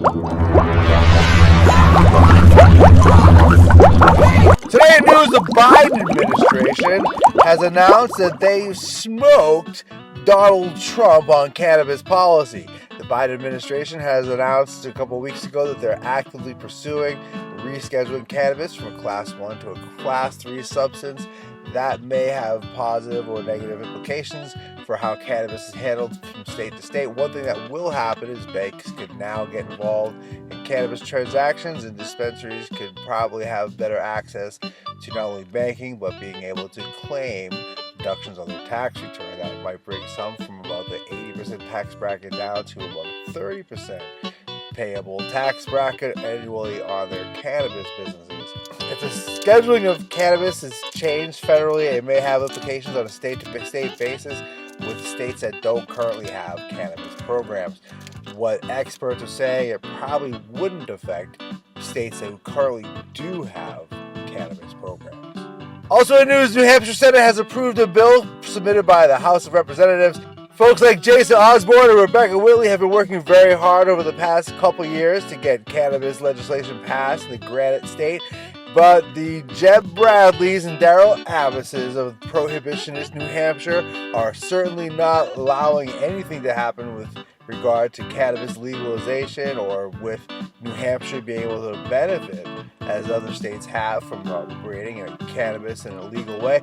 Today in news, the Biden administration has announced that they smoked Donald Trump on cannabis policy. The Biden administration has announced a couple weeks ago that they're actively pursuing rescheduling cannabis from a Class 1 to a Class 3 substance. That may have positive or negative implications for how cannabis is handled from state to state. One thing that will happen is banks could now get involved in cannabis transactions, and dispensaries could probably have better access to not only banking but being able to claim deductions on their tax return. That might bring some from about the 80% tax bracket down to about 30% payable tax bracket annually on their cannabis businesses. If the scheduling of cannabis is changed federally, it may have implications on a state-to-state basis with states that don't currently have cannabis programs. What experts are saying, it probably wouldn't affect states that currently do have cannabis programs. Also in news, New Hampshire Senate has approved a bill submitted by the House of Representatives. Folks like Jason Osborne and Rebecca Whitley have been working very hard over the past couple years to get cannabis legislation passed in the Granite State. But the Jeb Bradleys and Daryl Amises of Prohibitionist New Hampshire are certainly not allowing anything to happen with regard to cannabis legalization or with New Hampshire being able to benefit as other states have from operating cannabis in a legal way.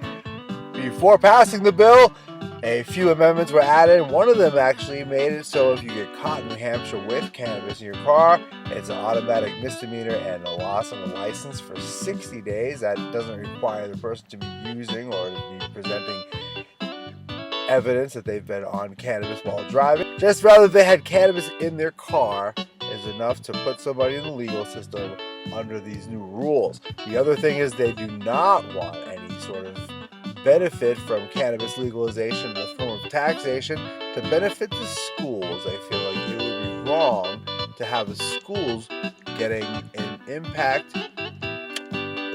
Before passing the bill, a few amendments were added. One of them actually made it so if you get caught in New Hampshire with cannabis in your car, it's an automatic misdemeanor and a loss of a license for 60 days. That doesn't require the person to be using or to be presenting evidence that they've been on cannabis while driving. Just rather they had cannabis in their car is enough to put somebody in the legal system under these new rules. The other thing is they do not want any sort of benefit from cannabis legalization in the form of taxation to benefit the schools. I feel like it would be wrong to have the schools getting an impact.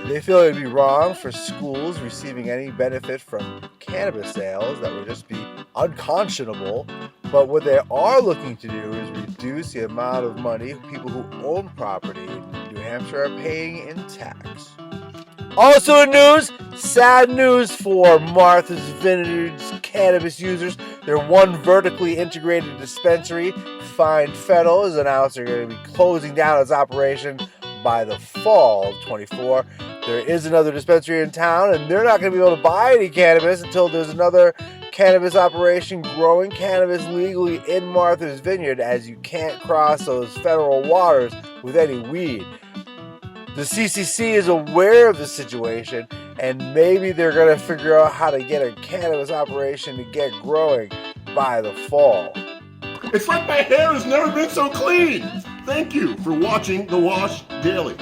They feel it would be wrong for schools receiving any benefit from cannabis sales. That would just be unconscionable. But what they are looking to do is reduce the amount of money people who own property in New Hampshire are paying in tax. Also in news, sad news for Martha's Vineyard's cannabis users. Their one vertically integrated dispensary, Fettle, has announced they're going to be closing down its operation by the fall of 24. There is another dispensary in town, and they're not going to be able to buy any cannabis until there's another cannabis operation growing cannabis legally in Martha's Vineyard, as you can't cross those federal waters with any weed. The CCC is aware of the situation, and maybe they're going to figure out how to get a cannabis operation to get growing by the fall. It's like my hair has never been so clean. Thank you for watching The Wash Daily.